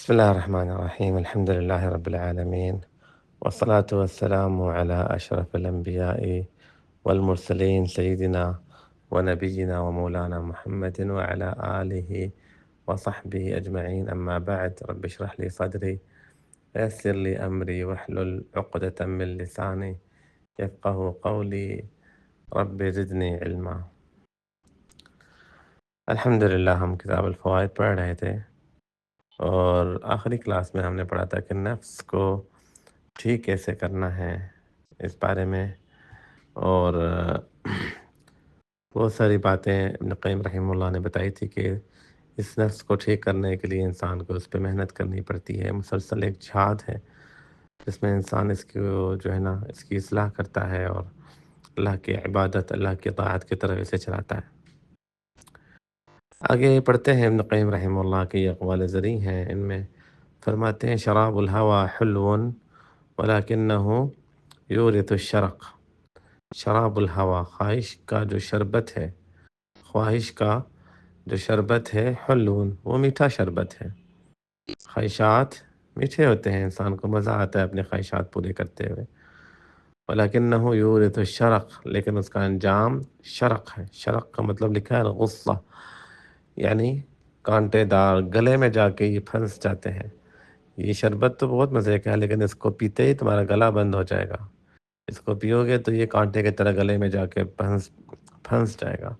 بسم الله الرحمن الرحيم. الحمد لله رب العالمين، والصلاة والسلام على أشرف الأنبياء والمرسلين، سيدنا ونبينا ومولانا محمد وعلى آله وصحبه أجمعين. أما بعد، رب اشرح لي صدري ويسر لي أمري واحلل عقدة من لساني يفقه قولي. رب زدني علما. الحمدللہ ہم کتاب الفوائد پڑھ رہے تھے، اور آخری کلاس میں ہم نے پڑھا تھا کہ نفس کو ٹھیک کیسے کرنا ہے اس بارے میں، اور بہت ساری باتیں ابن قیم رحمہ اللہ نے بتائی تھی کہ اس نفس کو ٹھیک کرنے کے لیے انسان کو اس پہ محنت کرنی پڑتی ہے، مسلسل ایک جہاد ہے جس میں انسان اس کو جو ہے نا اس کی اصلاح کرتا ہے اور اللہ کی عبادت، اللہ کی طاعت کی طرف اسے چلاتا ہے۔ آگے پڑھتے ہیں، ابن قیم رحمہ اللہ کے یہ اقوال زرعی ہیں، ان میں فرماتے ہیں شراب الہوى حلو ولکنہ یورث الشرق۔ شراب الہوى، خواہش کا جو شربت ہے، خواہش کا جو شربت ہے، حلون، وہ میٹھا شربت ہے۔ خواہشات میٹھے ہوتے ہیں، انسان کو مزہ آتا ہے اپنے خواہشات پورے کرتے ہوئے۔ ولیکنہ یورث الشرق، لیکن اس کا انجام شرق ہے۔ شرق کا مطلب لکھا ہے غصہ، یعنی کانٹے دار، گلے میں جا کے یہ پھنس جاتے ہیں۔ یہ شربت تو بہت مزے کا ہے، لیکن اس کو پیتے ہی تمہارا گلا بند ہو جائے گا۔ اس کو پیو گے تو یہ کانٹے کی طرح گلے میں جا کے پھنس جائے گا۔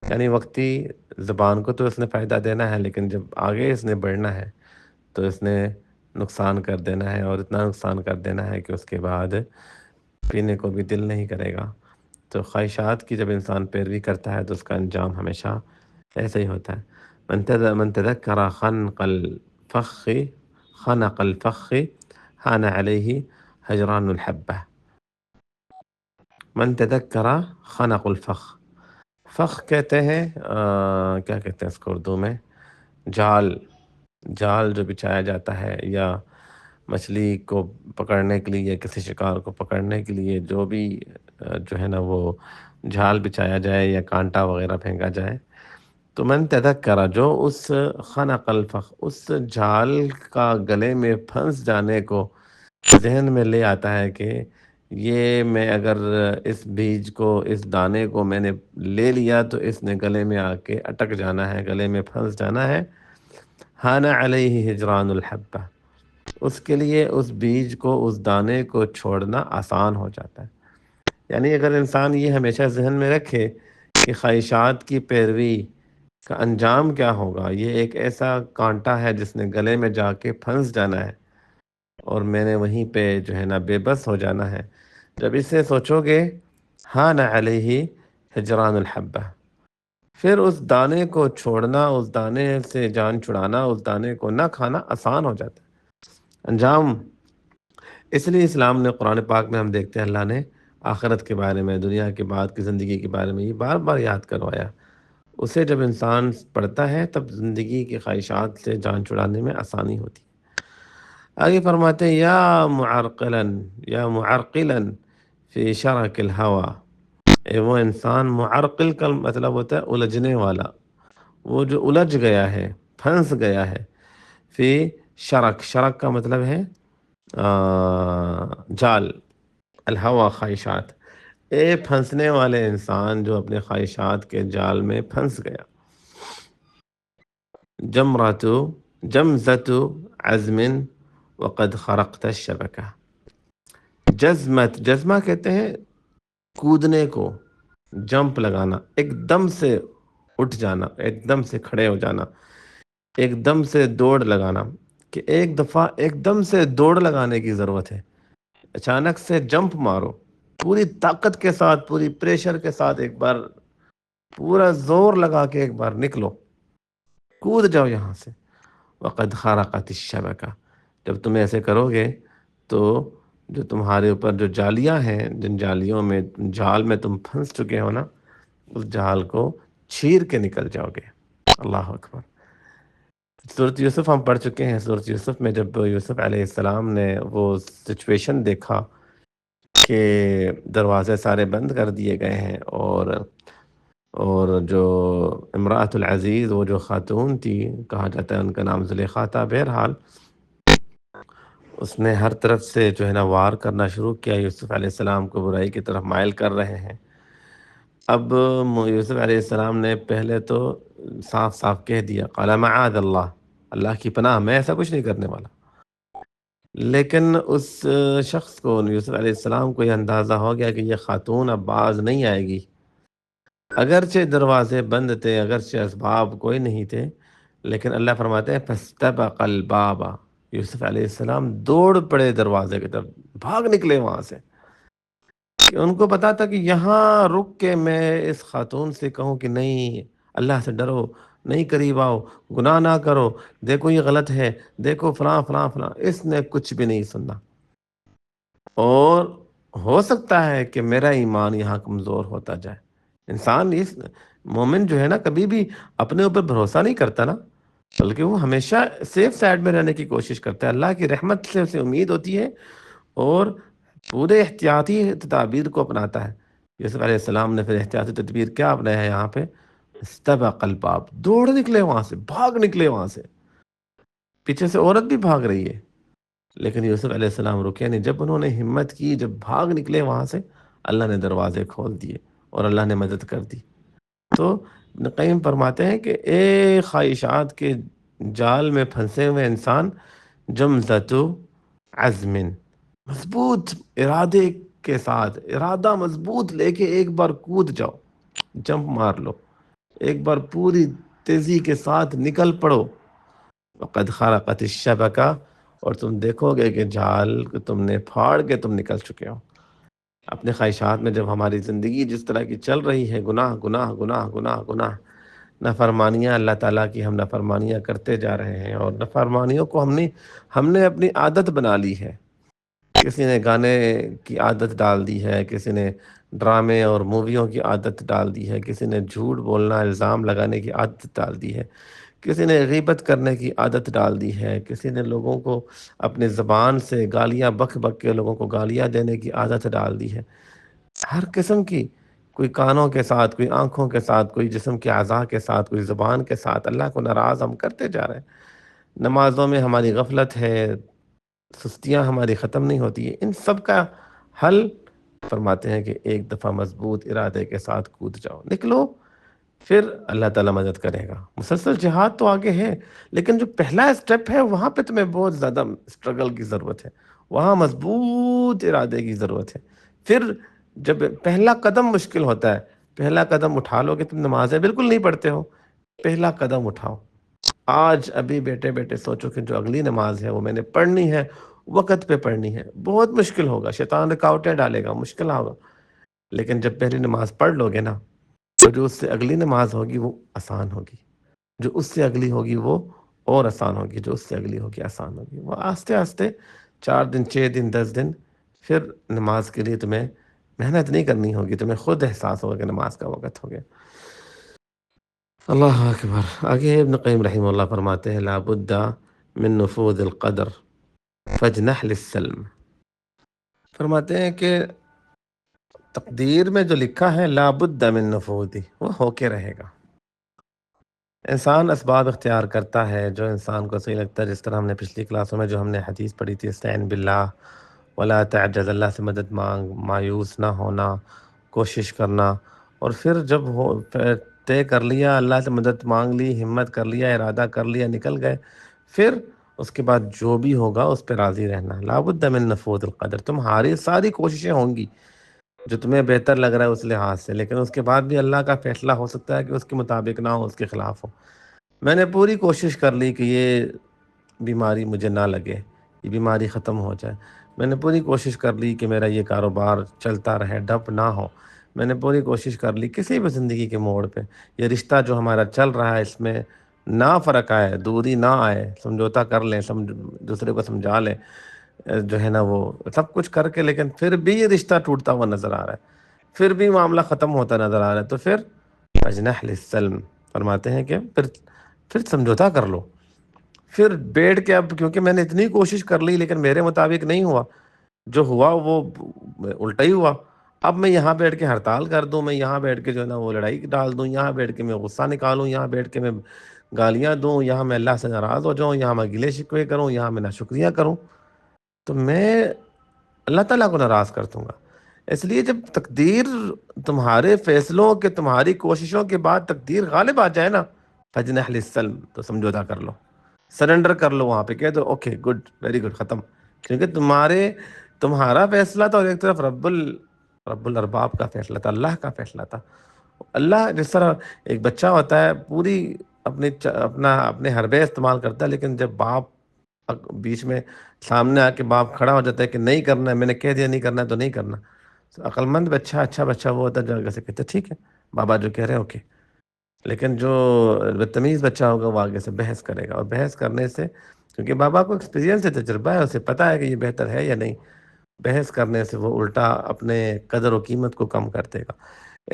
یعنی وقتی زبان کو تو اس نے فائدہ دینا ہے، لیکن جب آگے اس نے بڑھنا ہے تو اس نے نقصان کر دینا ہے، اور اتنا نقصان کر دینا ہے کہ اس کے بعد پینے کو بھی دل نہیں کرے گا۔ تو خواہشات کی جب انسان پیروی کرتا ہے تو اس کا انجام ہمیشہ ایسے ہی ہوتا ہے۔ من تذکر خنق الفخ حان علیہ ہجران الحبہ۔ من تذکر خنق الفخ، فخ کہتے ہیں کیا کہتے ہیں اس کو اردو میں، جال جو بچھایا جاتا ہے، یا مچھلی کو پکڑنے کے لیے، کسی شکار کو پکڑنے کے لیے جو بھی جو ہے نا وہ جال بچھایا جائے یا کانٹا وغیرہ پھینکا جائے، تو من تذکر، جو اس خنق الفخ، اس جال کا گلے میں پھنس جانے کو ذہن میں لے آتا ہے کہ یہ میں اگر اس بیج کو، اس دانے کو میں نے لے لیا تو اس نے گلے میں آ کے اٹک جانا ہے، گلے میں پھنس جانا ہے، حان علیہ ہجران الحبہ، اس کے لیے اس بیج کو، اس دانے کو چھوڑنا آسان ہو جاتا ہے۔ یعنی اگر انسان یہ ہمیشہ ذہن میں رکھے کہ خواہشات کی پیروی کا انجام کیا ہوگا، یہ ایک ایسا کانٹا ہے جس نے گلے میں جا کے پھنس جانا ہے، اور میں نے وہیں پہ جو ہے نا بے بس ہو جانا ہے۔ جب اسے سوچو گے، حان علیہ ہجران الحبہ، پھر اس دانے کو چھوڑنا، اس دانے سے جان چھڑانا، اس دانے کو نہ کھانا آسان ہو جاتا ہے انجام۔ اس لیے اسلام نے، قرآن پاک میں ہم دیکھتے ہیں اللہ نے آخرت کے بارے میں، دنیا کے بعد کی زندگی کے بارے میں یہ بار بار یاد کروایا۔ اسے جب انسان پڑھتا ہے تب زندگی کی خواہشات سے جان چھڑانے میں آسانی ہوتی ہے۔ آگے فرماتے ہیں یا معرقلا فی شرک الہوى، وہ انسان، معرقل کا مطلب ہوتا ہے الجھنے والا، وہ جو الجھ گیا ہے، پھنس گیا ہے، فی شرک کا مطلب ہے جال، الہوى خواہشات، پھنسنے والے انسان جو اپنے خواہشات کے جال میں پھنس گیا۔ جمزت عزم وقد خرقت الشبکہ، جزمہ کہتے ہیں کودنے کو، جمپ لگانا، ایک دم سے اٹھ جانا، ایک دم سے کھڑے ہو جانا، ایک دم سے دوڑ لگانا، کہ ایک دفعہ ایک دم سے دوڑ لگانے کی ضرورت ہے، اچانک سے جمپ مارو، پوری طاقت کے ساتھ، پوری پریشر کے ساتھ، ایک بار پورا زور لگا کے ایک بار نکلو، کود جاؤ یہاں سے۔ وقد خرقت الشبکہ، جب تم ایسے کرو گے تو جو تمہارے اوپر جو جالیاں ہیں، جن جالیوں میں، جال میں تم پھنس چکے ہو نا، اس جال کو چیر کے نکل جاؤ گے۔ اللہ اکبر۔ سورۃ یوسف ہم پڑھ چکے ہیں۔ سورۃ یوسف میں جب یوسف علیہ السلام نے وہ سچویشن دیکھا کہ دروازے سارے بند کر دیے گئے ہیں، اور اور جو امراۃ العزیز، وہ جو خاتون تھی، کہا جاتا ہے ان کا نام زلیخا تھا، بہرحال اس نے ہر طرف سے جو ہے نا وار کرنا شروع کیا، یوسف علیہ السلام کو برائی کی طرف مائل کر رہے ہیں۔ اب یوسف علیہ السلام نے پہلے تو صاف صاف کہہ دیا، قال معاذ اللہ، اللہ کی پناہ، میں ایسا کچھ نہیں کرنے والا۔ لیکن اس شخص کو، یوسف علیہ السلام کو، یہ اندازہ ہو گیا کہ یہ خاتون اب باز نہیں آئے گی۔ اگرچہ دروازے بند تھے، اگرچہ اسباب کوئی نہیں تھے، لیکن اللہ فرماتے ہیں فاستبق الباب، یوسف علیہ السلام دوڑ پڑے دروازے کی طرف، بھاگ نکلے وہاں سے، کہ ان کو پتا تھا کہ یہاں رک کے میں اس خاتون سے کہوں کہ نہیں، اللہ سے ڈرو، نہیں قریب آؤ، گناہ نہ کرو، دیکھو یہ غلط ہے، دیکھو فلاں فلاں فلاں، اس نے کچھ بھی نہیں سننا۔ اور ہو سکتا ہے کہ میرا ایمان یہاں کمزور ہوتا جائے۔ انسان، اس مومن جو ہے نا، کبھی بھی اپنے اوپر بھروسہ نہیں کرتا نا، بلکہ وہ ہمیشہ سیف سائڈ میں رہنے کی کوشش کرتا ہے، اللہ کی رحمت سے اسے امید ہوتی ہے، اور پورے احتیاطی تدابیر کو اپناتا ہے۔ یوسف علیہ السلام نے پھر احتیاطی تدبیر کیا اپنایا ہے یہاں پہ؟ استبق الباب، دوڑ نکلے وہاں سے، بھاگ نکلے وہاں سے۔ پیچھے سے عورت بھی بھاگ رہی ہے، لیکن یوسف علیہ السلام رکے نہیں۔ جب انہوں نے ہمت کی، جب بھاگ نکلے وہاں سے، اللہ نے دروازے کھول دیے اور اللہ نے مدد کر دی۔ تو ابن قیم فرماتے ہیں کہ ایک خواہشات کے جال میں پھنسے ہوئے انسان، جمزۃ عزم، مضبوط ارادے کے ساتھ، ارادہ مضبوط لے کے ایک بار کود جاؤ، جمپ مار لو، ایک بار پوری تیزی کے ساتھ نکل پڑو، وقد خرقت الشبکہ، اور تم دیکھو گے کہ جال کو تم نے پھاڑ کے تم نکل چکے ہو۔ اپنے خواہشات میں جب ہماری زندگی جس طرح کی چل رہی ہے، گناہ گناہ گناہ گناہ گناہ، نافرمانیاں، اللہ تعالیٰ کی ہم نافرمانیاں کرتے جا رہے ہیں، اور نافرمانیوں کو ہم نے اپنی عادت بنا لی ہے۔ کسی نے گانے کی عادت ڈال دی ہے، کسی نے ڈرامے اور موویوں کی عادت ڈال دی ہے، کسی نے جھوٹ بولنا، الزام لگانے کی عادت ڈال دی ہے، کسی نے غیبت کرنے کی عادت ڈال دی ہے، کسی نے لوگوں کو اپنی زبان سے گالیاں بک بک کے لوگوں کو گالیاں دینے کی عادت ڈال دی ہے۔ ہر قسم کی، کوئی کانوں کے ساتھ، کوئی آنکھوں کے ساتھ، کوئی جسم کے اعضاء کے ساتھ، کوئی زبان کے ساتھ، اللہ کو ناراض ہم کرتے جا رہے ہیں۔ نمازوں میں ہماری غفلت ہے، سستیاں ہماری ختم نہیں ہوتی ہے۔ ان سب کا حل فرماتے ہیں کہ ایک دفعہ مضبوط ارادے کے ساتھ کود جاؤ، نکلو، پھر اللہ تعالیٰ مدد کرے گا۔ مسلسل جہاد تو آگے ہے، لیکن جو پہلا اسٹیپ ہے وہاں پہ تمہیں بہت زیادہ اسٹرگل کی ضرورت ہے، وہاں مضبوط ارادے کی ضرورت ہے۔ پھر جب پہلا قدم مشکل ہوتا ہے، پہلا قدم اٹھا لو، کہ تم نمازیں بالکل نہیں پڑھتے ہو، پہلا قدم اٹھاؤ۔ آج ابھی بیٹے بیٹے سوچو کہ جو اگلی نماز ہے وہ میں نے پڑھنی ہے، وقت پہ پڑھنی ہے۔ بہت مشکل ہوگا، شیطان رکاوٹیں ڈالے گا، مشکل ہوگا، لیکن جب پہلی نماز پڑھ لو گے نا، تو جو اس سے اگلی نماز ہوگی وہ آسان ہوگی، جو اس سے اگلی ہوگی وہ اور آسان ہوگی، جو اس سے اگلی ہوگی آسان ہوگی۔ وہ آہستہ آہستہ 4 دن، 6 دن، 10 دن، پھر نماز کے لیے تمہیں محنت نہیں کرنی ہوگی، تمہیں خود احساس ہوگا کہ نماز کا وقت ہو گیا۔ اللہ اکبر۔ آگے ابن قیم رحمہ اللہ فرماتے ہیں، لا بد من نفوذ القدر فاجنح للسلم۔ فرماتے ہیں کہ تقدیر میں جو لکھا ہے، لا بد من نفوذ، وہ ہو کے رہے گا۔ انسان اسباب اختیار کرتا ہے جو انسان کو صحیح لگتا ہے، جس طرح ہم نے پچھلی کلاسوں میں جو ہم نے حدیث پڑھی تھی، استعین باللہ ولا تعجز، اللہ سے مدد مانگ، مایوس نہ ہونا، کوشش کرنا، اور پھر جب طے کر لیا، اللہ سے مدد مانگ لی، ہمت کر لیا، ارادہ کر لیا، نکل گئے، پھر اس کے بعد جو بھی ہوگا اس پہ راضی رہنا۔ لا بد من نفوذ القدر، تمہاری ساری کوششیں ہوں گی جو تمہیں بہتر لگ رہا ہے اس لحاظ سے، لیکن اس کے بعد بھی اللہ کا فیصلہ ہو سکتا ہے کہ اس کے مطابق نہ ہو، اس کے خلاف ہو۔ میں نے پوری کوشش کر لی کہ یہ بیماری مجھے نہ لگے، یہ بیماری ختم ہو جائے، میں نے پوری کوشش کر لی کہ میرا یہ کاروبار چلتا رہے، ڈپ نہ ہو، میں نے پوری کوشش کر لی کسی بھی زندگی کے موڑ پہ یہ رشتہ جو ہمارا چل رہا ہے اس میں نہ فرق آئے، دوری نہ آئے، سمجھوتا کر لیں، دوسرے کو سمجھا لیں، جو ہے نا وہ سب کچھ کر کے، لیکن پھر بھی یہ رشتہ ٹوٹتا ہوا نظر آ رہا ہے، پھر بھی معاملہ ختم ہوتا نظر آ رہا ہے، تو پھر فجنح للسلم، فرماتے ہیں کہ پھر سمجھوتا کر لو، پھر بیٹھ کے، اب کیونکہ میں نے اتنی کوشش کر لی لیکن میرے مطابق نہیں ہوا، جو ہوا وہ الٹا ہی ہوا، اب میں یہاں بیٹھ کے ہڑتال کر دوں، میں یہاں بیٹھ کے جو ہے نا وہ لڑائی ڈال دوں، یہاں بیٹھ کے میں غصہ نکالوں، یہاں بیٹھ کے میں گالیاں دوں، یہاں میں اللہ سے ناراض ہو جاؤں، یہاں میں گلے شکوے کروں، یہاں میں ناشکریہ کروں، تو میں اللہ تعالیٰ کو ناراض کر دوں گا۔ اس لیے جب تقدیر تمہارے فیصلوں کے، تمہاری کوششوں کے بعد تقدیر غالب آ جائے نا، فجنح للسلم، تو سمجھوتا کر لو، سرنڈر کر لو، وہاں پہ کہہ دو اوکے گڈ، ویری گڈ، ختم۔ کیونکہ تمہارا فیصلہ تھا، اور ایک طرف رب الارباب کا فیصلہ تھا، اللہ کا فیصلہ تھا۔ اللہ جس طرح ایک بچہ ہوتا ہے پوری اپنے حربے استعمال کرتا ہے، لیکن جب باپ بیچ میں سامنے آ کے باپ کھڑا ہو جاتا ہے کہ نہیں کرنا ہے، میں نے کہہ دیا نہیں کرنا ہے تو نہیں کرنا، تو عقل مند بچہ، اچھا بچہ وہ ہوتا ہے جو آگے سے کہتا ہے ٹھیک ہے بابا جو کہہ رہے ہیں اوکے۔ لیکن جو بدتمیز بچہ ہوگا وہ آگے سے بحث کرے گا، اور بحث کرنے سے، کیونکہ بابا کو ایکسپیرینس ہے، تجربہ ہے، اسے پتہ ہے کہ یہ بہتر ہے یا نہیں، بحث کرنے سے وہ الٹا اپنے قدر و قیمت کو کم کر دے گا۔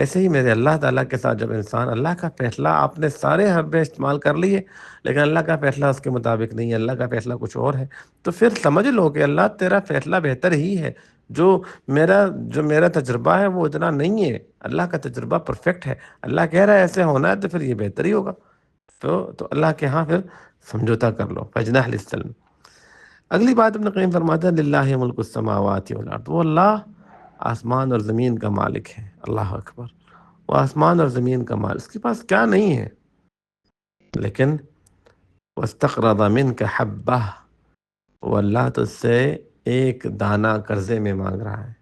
ایسے ہی میرے اللہ تعالیٰ کے ساتھ جب انسان اللہ کا فیصلہ، آپ نے سارے حربے استعمال کر لیے لیکن اللہ کا فیصلہ اس کے مطابق نہیں ہے، اللہ کا فیصلہ کچھ اور ہے، تو پھر سمجھ لو کہ اللہ تیرا فیصلہ بہتر ہی ہے، جو میرا تجربہ ہے وہ اتنا نہیں ہے، اللہ کا تجربہ پرفیکٹ ہے، اللہ کہہ رہا ہے ایسے ہونا ہے تو پھر یہ بہتر ہی ہوگا، تو اللہ کے ہاں پھر سمجھوتا کر لو، فجنح للسلم۔ اگلی بات ابن قیم فرماتا ہے للہ ملک السماوات والارض، وہ اللہ آسمان اور زمین کا مالک ہے، اللہ اکبر، وہ آسمان اور زمین کا مالک، اس کے پاس کیا نہیں ہے، لیکن واستقرض منک حبہ، وہ اللہ تجھ سے ایک دانہ قرضے میں مانگ رہا ہے،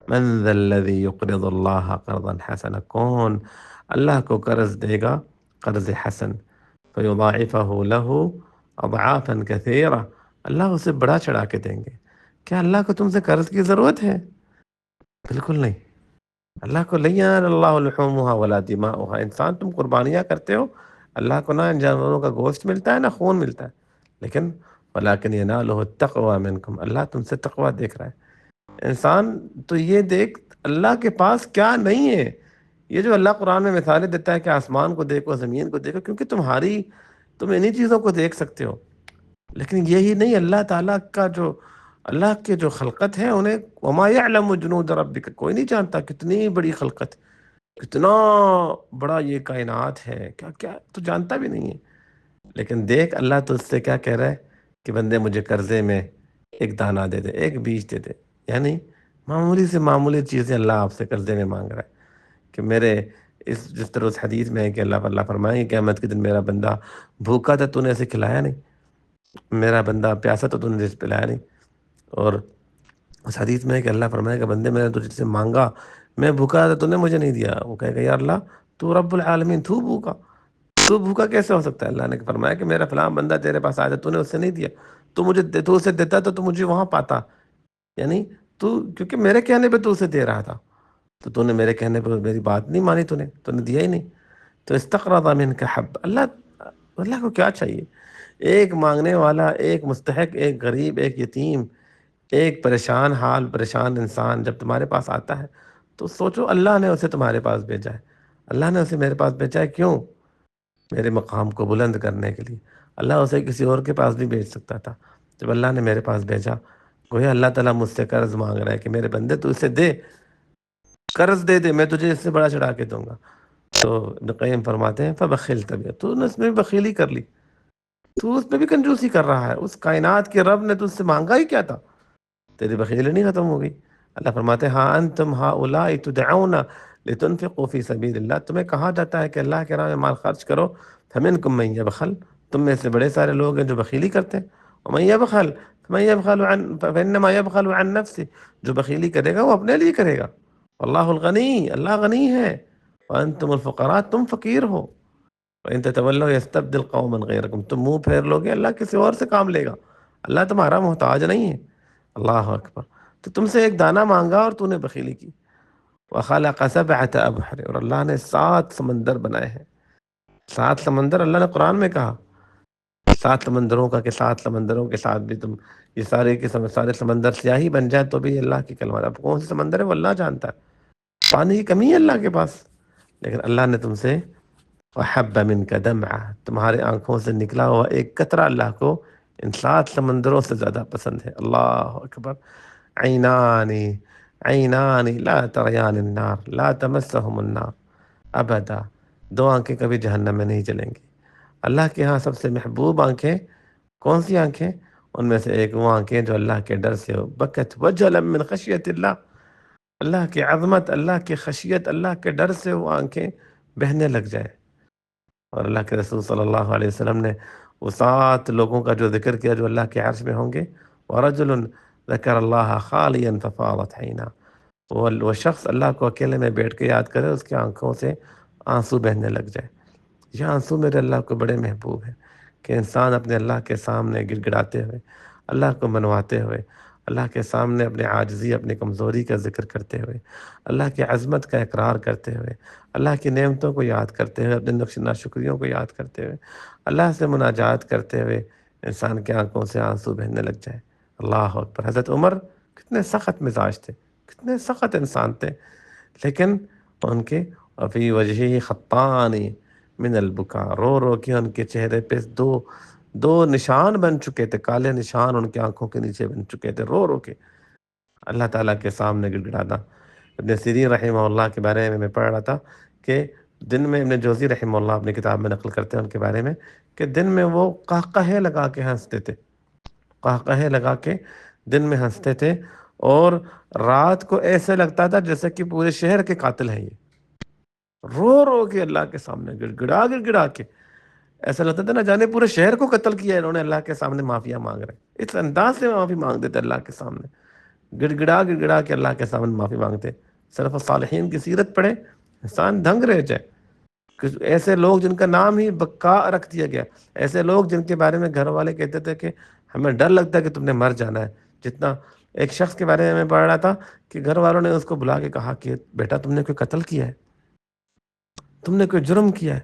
من ذا الذی یقرض اللہ قرضا حسنا، کون اللہ کو قرض دے گا قرض حسن، فیضاعفہ لہ اضعافا کثیرہ، اللہ اسے بڑا چڑھا کے دیں گے۔ کیا اللہ کو تم سے قرض کی ضرورت ہے؟ بالکل نہیں۔ اللہ کو لن ینال اللہ لحومها ولا دماؤها، انسان تم قربانیاں کرتے ہو، اللہ کو نہ ان جانوروں کا گوشت ملتا ہے نہ خون ملتا ہے، لیکن ولکن ینالہ التقوی منکم، اللہ تم سے تقوی دیکھ رہا ہے۔ انسان تو یہ دیکھ اللہ کے پاس کیا نہیں ہے، یہ جو اللہ قرآن میں مثالیں دیتا ہے کہ آسمان کو دیکھو، زمین کو دیکھو، کیونکہ تم انہی چیزوں کو دیکھ سکتے ہو، لیکن یہی نہیں، اللہ تعالیٰ کا جو اللہ کے جو خلقت ہے انہیں، وما یعلم جنود ربک، کوئی نہیں جانتا کتنی بڑی خلقت، کتنا بڑا یہ کائنات ہے، کیا کیا تو جانتا بھی نہیں ہے، لیکن دیکھ اللہ تو اس سے کیا کہہ رہا ہے کہ بندے مجھے قرضے میں ایک دانہ دے دے، ایک بیج دے دے، یعنی معمولی سے معمولی چیزیں اللہ آپ سے قرضے میں مانگ رہا ہے کہ جس طرح اس حدیث میں ہے کہ اللہ فرمائے کہ قیامت کے دن میرا بندہ بھوکا تھا تو نے اسے کھلایا نہیں، میرا بندہ پیاسا تھا تو نے اسے پلایا نہیں، اور اس حدیث میں ہے کہ اللہ فرمائے کہ بندے میں نے تجھ سے مانگا، میں بھوکا تھا تو نے مجھے نہیں دیا، وہ کہے گا یا اللہ تو رب العالمین، تو بھوکا کیسے ہو سکتا ہے؟ اللہ نے فرمایا کہ میرا فلاں بندہ تیرے پاس آیا تھا تو نے اسے نہیں دیا، تو اسے دیتا تو مجھے وہاں پاتا، یعنی کیونکہ میرے کہنے پہ تو اسے دے رہا تھا، تو نے میرے کہنے پہ میری بات نہیں مانی، تو نے دیا ہی نہیں، تو استقرض منک حب، اللہ کو کیا چاہیے؟ ایک مانگنے والا، ایک مستحق، ایک غریب، ایک یتیم، ایک پریشان حال، پریشان انسان جب تمہارے پاس آتا ہے تو سوچو اللہ نے اسے تمہارے پاس بھیجا ہے، اللہ نے اسے میرے پاس بھیجا ہے، کیوں؟ میرے مقام کو بلند کرنے کے لیے، اللہ اسے کسی اور کے پاس بھی بھیج سکتا تھا، جب اللہ نے میرے پاس بھیجا، گویا اللہ تعالیٰ مجھ سے قرض مانگ رہا ہے کہ میرے بندے تو اسے دے، قرض دے میں تجھے اس سے بڑا چڑھا کے دوں گا۔ تو ابن قیم فرماتے ہیں فبخلت بہ، تو نے اس میں بھی بخیلی کر لی، تو اس میں بھی کنجوسی کر رہا ہے، اس کائنات کے رب نے تو اس سے مانگا ہی کیا تھا، تیری بخیلی نہیں ختم ہو گئی؟ اللہ فرماتے ہیں ہاں انتم ہؤلاء تدعون لتنفقوا فی سبیل اللہ، تمہیں کہا جاتا ہے کہ اللہ کے راہ میں مال خرچ کرو، فمنکم من یبخل، تم میں سے بڑے سارے لوگ ہیں جو بخیلی کرتے ہیں، ومن یبخل فانما یبخل عن نفسه، جو بخیلی کرے گا وہ اپنے لیے کرے گا، اللہ الغنی، اللہ غنی ہے، وانتم الفقراء، تم فقیر ہو، وَإِن تَتَوَلَّوْا يَسْتَبْدِلْ قَوْمًا غَيْرَكُمْ، تم منہ پھیر لوگے اللہ کسی اور سے کام لے گا، اللہ تمہارا محتاج نہیں ہے، اللہ اکبر۔ تو تم سے ایک دانہ مانگا اور تو نے بخیلی کی، وَخَلَقَ سَبْعَةَ أَبْحُرٍ، اور اللہ نے 7 سمندر بنائے ہیں، 7 سمندر اللہ نے قرآن میں کہا، 7 سمندروں کا کہ 7 سمندروں کے ساتھ بھی تم یہ سارے سمندر سیاہی بن جائے تو بھی اللہ کی کلمات، اب کون سے سمندر ہے وہ اللہ جانتا ہے، پانی کی کمی ہے اللہ کے پاس، لیکن اللہ نے تم سے وحب من کا دمعہ، تمہارے آنکھوں سے نکلا ہوا ایک قطرہ اللہ کو ان 7 سمندروں سے زیادہ پسند ہے، اللہ اکبر۔ عینانی، عینان لا تریان النار لا تمسهم النار ابدا، دو آنکھیں کبھی جہنم میں نہیں جلیں گی۔ اللہ کے ہاں سب سے محبوب آنکھیں کون سی آنکھیں؟ ان میں سے ایک وہ آنکھیں جو اللہ کے ڈر سے ہو، بکت وجلا من خشیت اللہ، اللہ کی عظمت، اللہ کی خشیت، اللہ کے ڈر سے وہ آنکھیں بہنے لگ جائیں۔ اور اللہ کے رسول صلی اللہ علیہ وسلم نے وہ 7 لوگوں کا جو ذکر کیا جو اللہ کے عرش میں ہوں گے، وَرَجُلٌ ذَكَرَ اللَّهَ خَالِيًا فَفَاضَتْ عَيْنَاهُ، وہ شخص اللہ کو اکیلے میں بیٹھ کے یاد کرے، اس کی آنکھوں سے آنسو بہنے لگ جائے۔ یہ آنسو میرے اللہ کو بڑے محبوب ہیں کہ انسان اپنے اللہ کے سامنے گڑ گڑاتے ہوئے، اللہ کو منواتے ہوئے، اللہ کے سامنے اپنے عاجزی، اپنی کمزوری کا ذکر کرتے ہوئے، اللہ کی عظمت کا اقرار کرتے ہوئے، اللہ کی نعمتوں کو یاد کرتے ہوئے، اپنے ناشکریوں کو یاد کرتے ہوئے، اللہ سے مناجات کرتے ہوئے انسان کی آنکھوں سے آنسو بہنے لگ جائے۔ اللہ اکبر۔ حضرت عمر کتنے سخت مزاج تھے، کتنے سخت انسان تھے، لیکن ان کے وفی وجہی خطانی من البکا، رو رو کے ان کے چہرے پہ دو نشان بن چکے تھے، کالے نشان ان کی آنکھوں کے نیچے بن چکے تھے، رو رو کے اللہ تعالیٰ کے سامنے گڑ گڑانا۔ ابن سیرین رحمہ اللہ کے بارے میں پڑھ رہا تھا کہ دن میں، ابن جوزی رحمہ اللہ اپنی کتاب میں نقل کرتے ہیں ان کے بارے میں، کہ دن میں وہ قہقہے لگا کے ہنستے تھے، قہقہے لگا کے دن میں ہنستے تھے، اور رات کو ایسے لگتا تھا جیسے کہ پورے شہر کے قاتل ہیں یہ، رو رو کے اللہ کے سامنے گڑ گڑا کے ایسا لگتا تھا نہ جانے پورے شہر کو قتل کیا انہوں نے، اللہ کے سامنے معافیا مانگ رہے ہیں، اس انداز سے معافی مانگ دیتے اللہ کے سامنے، گڑ گڑا کے اللہ کے سامنے معافی مانگتے۔ صرف صالحین کی سیرت پڑھے، انسان دھنگ رہ جائے کہ ایسے لوگ جن کا نام ہی بکا رکھ دیا گیا، ایسے لوگ جن کے بارے میں گھر والے کہتے تھے کہ ہمیں ڈر لگتا ہے کہ تم نے مر جانا ہے۔ جتنا ایک شخص کے بارے میں پڑھ رہا تھا کہ گھر والوں نے اس کو بلا کے کہا کہ بیٹا تم نے کوئی قتل کیا ہے، تم نے کوئی جرم کیا ہے،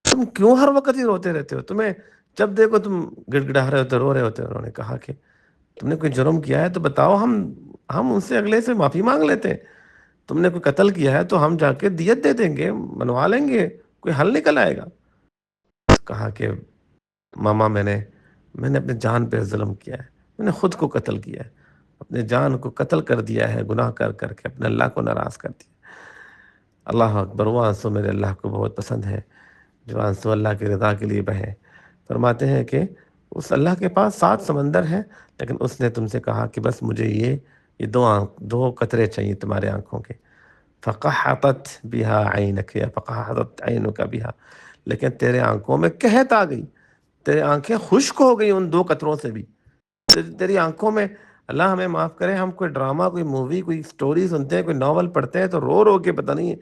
تم کیوں ہر وقت ہی روتے رہتے ہو، تمہیں جب دیکھو تم گڑ گڑا رہے ہوتے، رو رہے ہوتے۔ انہوں نے کہا کہ تم نے کوئی جرم کیا ہے تو بتاؤ، ہم ان سے اگلے سے معافی مانگ لیتے ہیں، تم نے کوئی قتل کیا ہے تو ہم جا کے دیت دے دیں گے، منوا لیں گے، کوئی حل نکل آئے گا۔ کہا کہ ماما میں نے اپنے جان پہ ظلم کیا ہے، میں نے خود کو قتل کیا ہے، اپنے جان کو قتل کر دیا ہے، گناہ کر کر کے اپنے اللہ کو ناراض کر دیا۔ اللہ اکبر۔ وہ آنسو میرے اللہ کو بہت پسند ہے جو آنسو اللہ کی رضا کے لیے بہے۔ فرماتے ہیں کہ اس اللہ کے پاس 7 سمندر ہیں، لیکن اس نے تم سے کہا کہ بس مجھے یہ 2 قطرے چاہیے تمہارے آنکھوں کے، فقحطت بها عینک یا فقحطت عینک بها، لیکن تیرے آنکھوں میں قحط آ گئی، تیرے آنکھیں خشک ہو گئی ان 2 قطروں سے بھی، تیری آنکھوں میں۔ اللہ ہمیں معاف کرے، ہم کوئی ڈرامہ، کوئی مووی، کوئی سٹوری سنتے ہیں، کوئی ناول پڑھتے ہیں تو رو رو کے پتہ نہیں،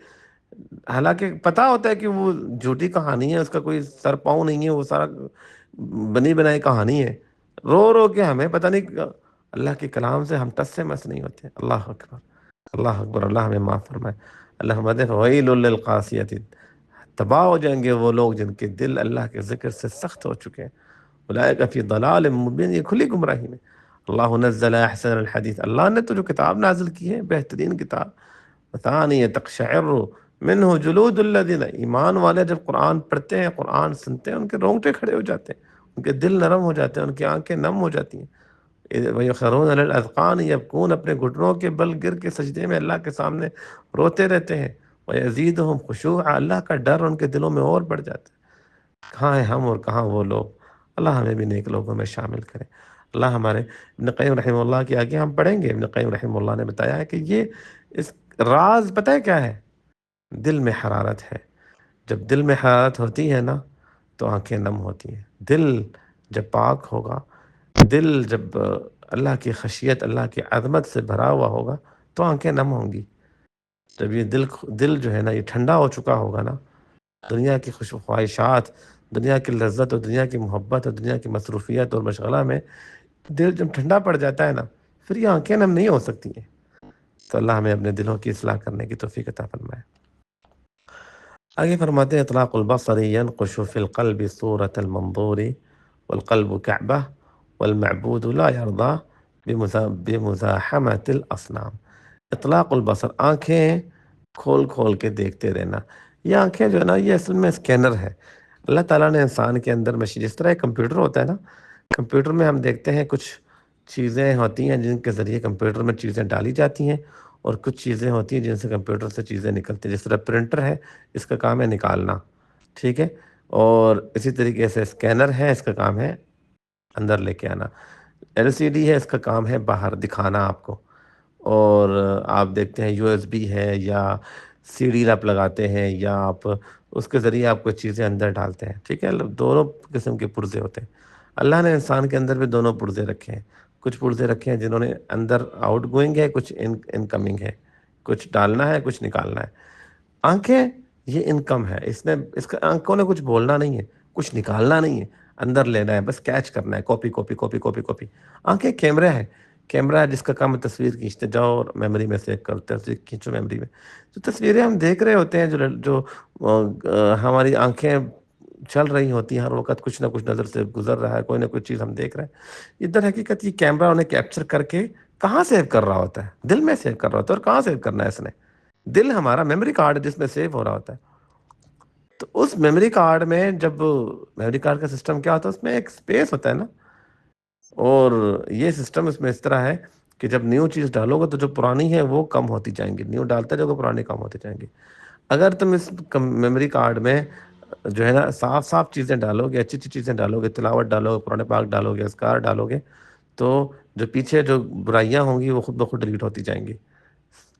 حالانکہ پتہ ہوتا ہے کہ وہ جھوٹی کہانی ہے، اس کا کوئی سر پاؤں نہیں ہے، وہ سارا بنی بنائی کہانی ہے، رو رو کے ہمیں پتہ نہیں، اللہ کے کلام سے ہم ٹس سے مس نہیں ہوتے۔ اللہ اکبر، اللہ اکبر۔ اللہ ہمیں معاف فرمائے۔ اللہ مدد ویل للقاسیۃ، تباہ ہو جائیں گے وہ لوگ جن کے دل اللہ کے ذکر سے سخت ہو چکے ہیں، اولئک فی ضلال مبین، یہ کھلی گمراہی میں۔ اللہ نزل احسن الحدیث، اللہ نے تو جو کتاب نازل کی ہے بہترین کتاب، مثانی تقشعر منہ جلود الذین، ایمان والے جب قرآن پڑھتے ہیں، قرآن سنتے ہیں، ان کے رونگٹے کھڑے ہو جاتے ہیں، ان کے دل نرم ہو جاتے ہیں، ان کی آنکھیں نم ہو جاتی ہیں۔ وَيَخِرُّونَ عَلَى الْأَذْقَانِ يَبْكُونَ، اپنے گھٹنوں کے بل گر کے سجدے میں اللہ کے سامنے روتے رہتے ہیں۔ وَيَزِيدُهُمْ خُشُوعًا، اللہ کا ڈر ان کے دلوں میں اور بڑھ جاتا ہے۔ کہاں ہیں ہم اور کہاں وہ لوگ؟ اللہ ہمیں بھی نیک لوگوں میں شامل کرے۔ اللہ ہمارے ابن قیم رحمہ اللہ کے آگے ہم پڑھیں گے، ابن قیم رحمہ اللہ نے بتایا ہے کہ یہ اس راز پتہ ہے کیا ہے؟ دل میں حرارت ہے۔ جب دل میں حرارت ہوتی ہے نا تو آنکھیں نم ہوتی ہیں۔ دل جب پاک ہوگا، دل جب اللہ کی خشیت، اللہ کی عظمت سے بھرا ہوا ہوگا تو آنکھیں نم ہوں گی۔ جب یہ دل جو ہے نا یہ ٹھنڈا ہو چکا ہوگا نا، دنیا کی خواہشات، دنیا کی لذت اور دنیا کی محبت اور دنیا کی مصروفیت اور مشغلہ میں دل جب ٹھنڈا پڑ جاتا ہے نا، پھر یہ آنکھیں نم نہیں ہو سکتی ہیں۔ تو اللہ ہمیں اپنے دلوں کی اصلاح کرنے کی توفیق عطا فرمائے۔ آگے فرماتے ہیں اطلاق البصر ينقش في القلب صورة المنظور والقلب كعبة والمعبود لا يرضى بمزاحمة الأصنام۔ اطلاق البصر، آنکھیں کھول کھول کے دیکھتے رہنا۔ یہ آنکھیں جو ہے نا یہ اصل میں اسکینر ہے۔ اللہ تعالیٰ نے انسان کے اندر مشین، جس طرح ایک کمپیوٹر ہوتا ہے نا، کمپیوٹر میں ہم دیکھتے ہیں کچھ چیزیں ہوتی ہیں جن کے ذریعے کمپیوٹر میں چیزیں ڈالی جاتی ہیں، اور کچھ چیزیں ہوتی ہیں جن سے کمپیوٹر سے چیزیں نکلتی ہیں، جس طرح پرنٹر ہے، اس کا کام ہے نکالنا، ٹھیک ہے، اور اسی طریقے سے اسکینر ہے، اس کا کام ہے اندر لے کے آنا، ایل سی ڈی ہے، اس کا کام ہے باہر دکھانا آپ کو، اور آپ دیکھتے ہیں یو ایس بی ہے یا سی ڈی آپ لگاتے ہیں یا آپ اس کے ذریعے آپ کوئی چیزیں اندر ڈالتے ہیں، ٹھیک ہے، دونوں قسم کے پرزے ہوتے ہیں۔ اللہ نے انسان کے اندر بھی دونوں پرزے رکھے ہیں، کچھ پرزے رکھے ہیں جنہوں نے اندر آؤٹ گوئنگ ہے، کچھ انکمنگ ہے، کچھ ڈالنا ہے، کچھ نکالنا ہے۔ آنکھیں یہ انکم ہے، اس کا آنکھوں نے کچھ بولنا نہیں ہے، کچھ نکالنا نہیں ہے، اندر لینا ہے، بس کیچ کرنا ہے، copy copy copy copy copy. آنکھیں کیمرہ ہے، کیمرہ ہے جس کا کام ہے تصویر کھینچتے جاؤ اور میموری میں سیو کرو، تصویر کھینچو میموری میں۔ جو تصویریں ہم دیکھ رہے ہوتے ہیں، جو ہماری آنکھیں چل رہی ہوتی ہیں، ہر وقت کچھ نہ کچھ نظر سے گزر رہا ہے، کوئی نہ کوئی چیز ہم دیکھ رہے ہیں، یہ در حقیقت یہ کیمرہ انہیں کیپچر کر کے کہاں سیو کر رہا ہوتا ہے؟ دل میں سیو کر رہا ہوتا ہے، اور کہاں سیو کرنا ہے اس نے؟ دل ہمارا میموری کارڈ ہے جس میں سیو ہو رہا ہوتا ہے۔ تو اس میموری کارڈ میں جب میموری کارڈ کا سسٹم کیا ہوتا ہے، اس میں ایک اسپیس ہوتا ہے نا، اور یہ سسٹم اس میں اس طرح ہے کہ جب نیو چیز ڈالو گے تو جو پرانی ہے وہ کم ہوتی جائیں گی، نیو ڈالتے جاؤ گے پرانی کم ہوتی جائیں گی۔ اگر تم اس میموری کارڈ میں جو ہے نا صاف صاف چیزیں ڈالو گے، اچھی اچھی چیزیں ڈالو گے، تلاوت ڈالو گے، قرآن پاک ڈالو گے، اذکار ڈالو گے، تو جو پیچھے جو برائیاں ہوں گی وہ خود بخود ڈیلیٹ ہوتی جائیں گی،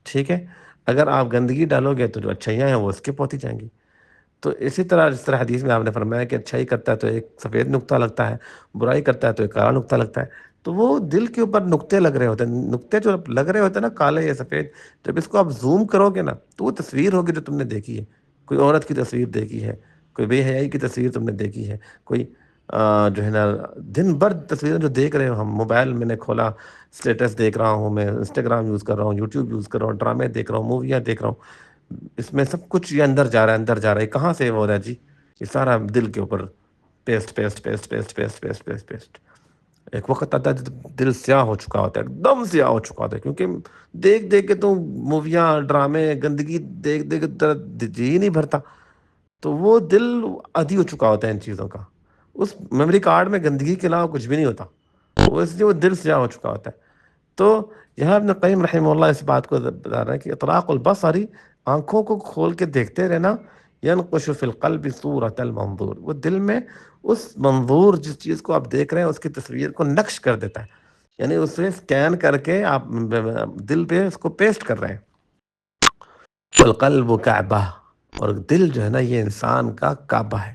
ٹھیک ہے۔ اگر آپ گندگی ڈالو گے تو جو اچھائیاں ہیں وہ اسکپ ہوتی جائیں گی۔ تو اسی طرح جس طرح حدیث میں آپ نے فرمایا کہ اچھائی کرتا ہے تو ایک سفید نقطہ لگتا ہے، برائی کرتا ہے تو ایک کالا نقطہ لگتا ہے، تو وہ دل کے اوپر نقطے لگ رہے ہوتے ہیں، نقطے جو لگ رہے ہوتے ہیں نا کالے یا سفید، جب اس کو آپ زوم کرو گے نا تو وہ تصویر ہوگی جو تم نے دیکھی ہے، کوئی عورت کی تصویر دیکھی ہے، کوئی بے حیائی کی تصویر تم نے دیکھی ہے، کوئی جو ہے نا دن بھر تصویریں جو دیکھ رہے ہو، ہم موبائل میں نے کھولا اسٹیٹس دیکھ رہا ہوں، میں انسٹاگرام یوز کر رہا ہوں، یوٹیوب یوز کر رہا ہوں، ڈرامے دیکھ رہا ہوں، موویاں دیکھ رہا ہوں، اس میں سب کچھ یہ اندر جا رہا ہے، اندر جا رہا ہے، کہاں سے ہو رہا ہے جی؟ یہ سارا دل کے اوپر paste paste paste paste paste paste paste paste. ایک وقت آتا ہے جب دل سیاہ ہو چکا ہوتا ہے، ایک دم سیاہ ہو چکا ہوتا ہے، کیونکہ دیکھ دیکھ کے تو موویاں ڈرامے گندگی دیکھ دیکھ کے جی ہی نہیں بھرتا، تو وہ دل عادی ہو چکا ہوتا ہے ان چیزوں کا، اس میموری کارڈ میں گندگی کے علاوہ کچھ بھی نہیں ہوتا، وہ اس لیے وہ دل سیاہ ہو چکا ہوتا ہے۔ تو یہاں ابن قیم رحمہ اللہ اس بات کو بتا رہا ہے کہ اطلاق البصری، آنکھوں کو کھول کے دیکھتے رہنا، ینقش فی القلب صورت المنظور، وہ دل میں اس منظور جس چیز کو آپ دیکھ رہے ہیں اس کی تصویر کو نقش کر دیتا ہے، یعنی اسے سکین کر کے آپ دل پہ اس کو پیسٹ کر رہے ہیں۔ والقلب کعبہ، اور دل جو ہے نا یہ انسان کا کعبہ ہے،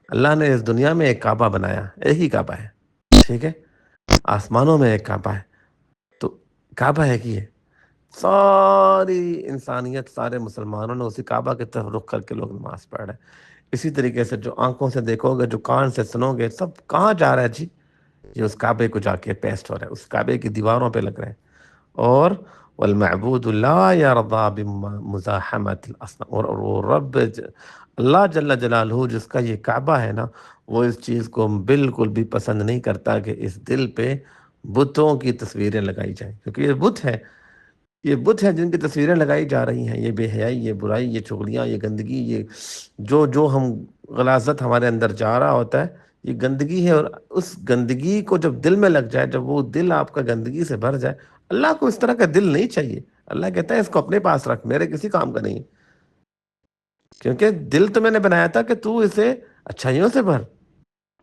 اللہ نے اس دنیا میں ایک کعبہ بنایا، ایک ہی کعبہ ہے، ٹھیک ہے، آسمانوں میں ایک کعبہ ہے، تو کعبہ ہے کہ یہ ساری انسانیت، سارے مسلمانوں نے اسی کعبہ کی طرف رخ کر کے لوگ نماز پڑھ رہے ہیں۔ اسی طریقے سے جو آنکھوں سے دیکھو گے، جو کان سے سنو گے، سب کہاں جا رہا ہے جی؟ یہ اس کعبے کو جا کے پیسٹ ہو رہا ہے، اس کعبے کی دیواروں پہ لگ رہے ہیں۔ اور والمعبود لا یرضا بمزاحمت الاصنام، اور وہ اللہ جل جلالہ جس کا یہ کعبہ ہے نا، وہ اس چیز کو بالکل بھی پسند نہیں کرتا کہ اس دل پہ بتوں کی تصویریں لگائی جائیں، کیونکہ یہ بت ہے، یہ بت ہیں جن کی تصویریں لگائی جا رہی ہیں، یہ بے حیائی، یہ برائی، یہ چغلیاں، یہ گندگی، یہ جو ہم غلاظت ہمارے اندر جا رہا ہوتا ہے، یہ گندگی ہے، اور اس گندگی کو جب دل میں لگ جائے، جب وہ دل آپ کا گندگی سے بھر جائے، اللہ کو اس طرح کا دل نہیں چاہیے، اللہ کہتا ہے اس کو اپنے پاس رکھ، میرے کسی کام کا نہیں، کیونکہ دل تو میں نے بنایا تھا کہ تو اسے اچھائیوں سے بھر،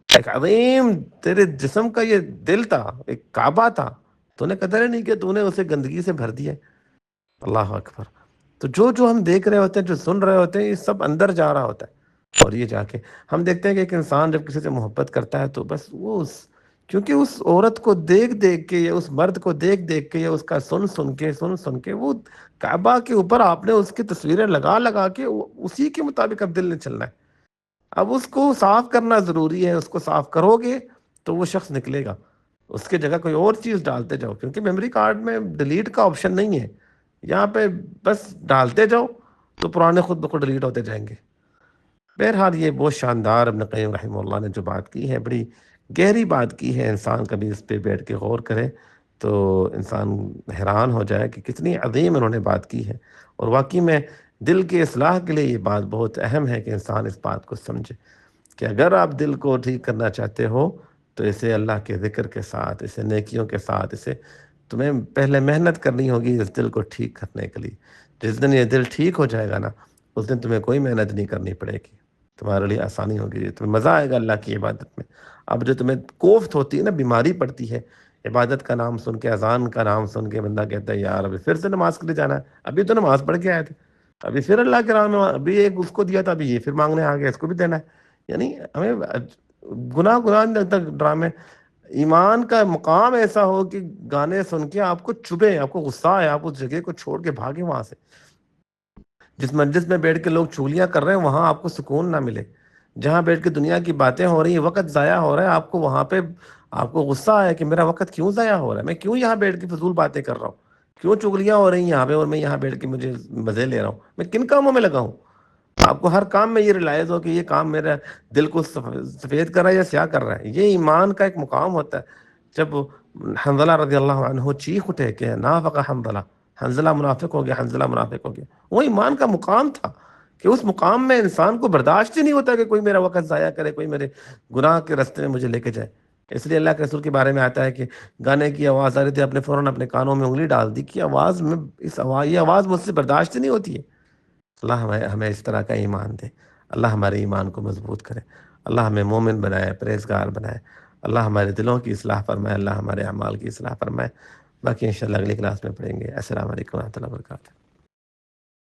ایک عظیم تیرے جسم کا یہ دل تھا، ایک کعبہ تھا، تو نے قدر ہی نہیں کہ تو نے اسے گندگی سے بھر دیا۔ اللہ اکبر۔ تو جو ہم دیکھ رہے ہوتے ہیں، جو سن رہے ہوتے ہیں، یہ سب اندر جا رہا ہوتا ہے، اور یہ جا کے ہم دیکھتے ہیں کہ ایک انسان جب کسی سے محبت کرتا ہے تو بس وہ کیونکہ اس عورت کو دیکھ دیکھ کے یا اس مرد کو دیکھ دیکھ کے یا اس کا سن کے وہ کعبہ کے اوپر آپ نے اس کی تصویریں لگا لگا کے اسی کے مطابق اب دل نے چلنا ہے۔ اب اس کو صاف کرنا ضروری ہے، اس کو صاف کرو گے تو وہ شخص نکلے گا، اس کی جگہ کوئی اور چیز ڈالتے جاؤ، کیونکہ میموری کارڈ میں ڈیلیٹ کا آپشن نہیں ہے، یہاں پہ بس ڈالتے جاؤ تو پرانے خود بخود ڈیلیٹ ہوتے جائیں گے۔ بہرحال یہ بہت شاندار ابن قیم رحمہ اللہ نے جو بات کی ہے، بڑی گہری بات کی ہے، انسان کبھی اس پہ بیٹھ کے غور کرے تو انسان حیران ہو جائے کہ کتنی عظیم انہوں نے بات کی ہے، اور واقعی میں دل کے اصلاح کے لیے یہ بات بہت اہم ہے کہ انسان اس بات کو سمجھے کہ اگر آپ دل کو ٹھیک کرنا چاہتے ہو تو اسے اللہ کے ذکر کے ساتھ، اسے نیکیوں کے ساتھ، اسے تمہیں پہلے محنت کرنی ہوگی اس دل کو ٹھیک کرنے کے لیے. جس دن یہ دل ٹھیک ہو جائے گا نا، اس دن تمہیں کوئی محنت نہیں کرنی پڑے گی، تمہارے لیے آسانی ہوگی، تمہیں مزہ آئے گا اللہ کی عبادت میں. اب جو تمہیں کوفت ہوتی ہے نا، بیماری پڑتی ہے عبادت کا نام سن کے، اذان کا نام سن کے، بندہ کہتا ہے یار ابھی پھر سے نماز کے لیے جانا ہے، ابھی تو نماز پڑھ کے آئے تھے، ابھی پھر اللہ کے راہ میں، ابھی ایک اس کو دیا تھا، ابھی یہ پھر مانگنے آ گیا، اس کو بھی دینا ہے. یعنی ہمیں گناہ تک ڈرامے. ایمان کا مقام ایسا ہو کہ گانے سن کے آپ کو چبھے، آپ کو غصہ آئے، آپ اس جگہ کو چھوڑ کے بھاگے وہاں سے. جس مجلس میں بیٹھ کے لوگ چغلیاں کر رہے ہیں وہاں آپ کو سکون نہ ملے. جہاں بیٹھ کے دنیا کی باتیں ہو رہی ہیں، وقت ضائع ہو رہا ہے، آپ کو وہاں پہ آپ کو غصہ آیا کہ میرا وقت کیوں ضائع ہو رہا ہے، میں کیوں یہاں بیٹھ کے فضول باتیں کر رہا ہوں، کیوں چغلیاں ہو رہی ہیں یہاں پہ اور میں یہاں بیٹھ کے مجھے مزے لے رہا ہوں، میں کن کاموں میں لگا ہوں. آپ کو ہر کام میں یہ ریلائز ہو کہ یہ کام میرا دل کو سفید کر رہا ہے یا سیاہ کر رہا ہے. یہ ایمان کا ایک مقام ہوتا ہے. جب حنظلہ رضی اللہ عنہ چیخ اٹھے کہ نافق حنظلہ، حنظلہ منافق ہو گیا، حنظلہ منافق ہو گیا، وہ ایمان کا مقام تھا کہ اس مقام میں انسان کو برداشت ہی نہیں ہوتا کہ کوئی میرا وقت ضائع کرے، کوئی میرے گناہ کے راستے میں مجھے لے کے جائے. اس لیے اللہ کے رسول کے بارے میں آتا ہے کہ گانے کی آواز آ رہی تھی، اپنے فوراً اپنے کانوں میں انگلی ڈال دی کہ آواز میں یہ آواز مجھ سے برداشت ہی نہیں ہوتی ہے. اللہ ہمیں اس طرح کا ایمان دے. اللہ ہمارے ایمان کو مضبوط کرے. اللہ ہمیں مومن بنائے، پرہیزگار بنائے. اللہ ہمارے دلوں کی اصلاح فرمائے. اللہ ہمارے اعمال کی اصلاح فرمائے. باقی انشاءاللہ اگلی کلاس میں پڑھیں گے. السلام علیکم و رحمۃ اللہ وبرکاتہ.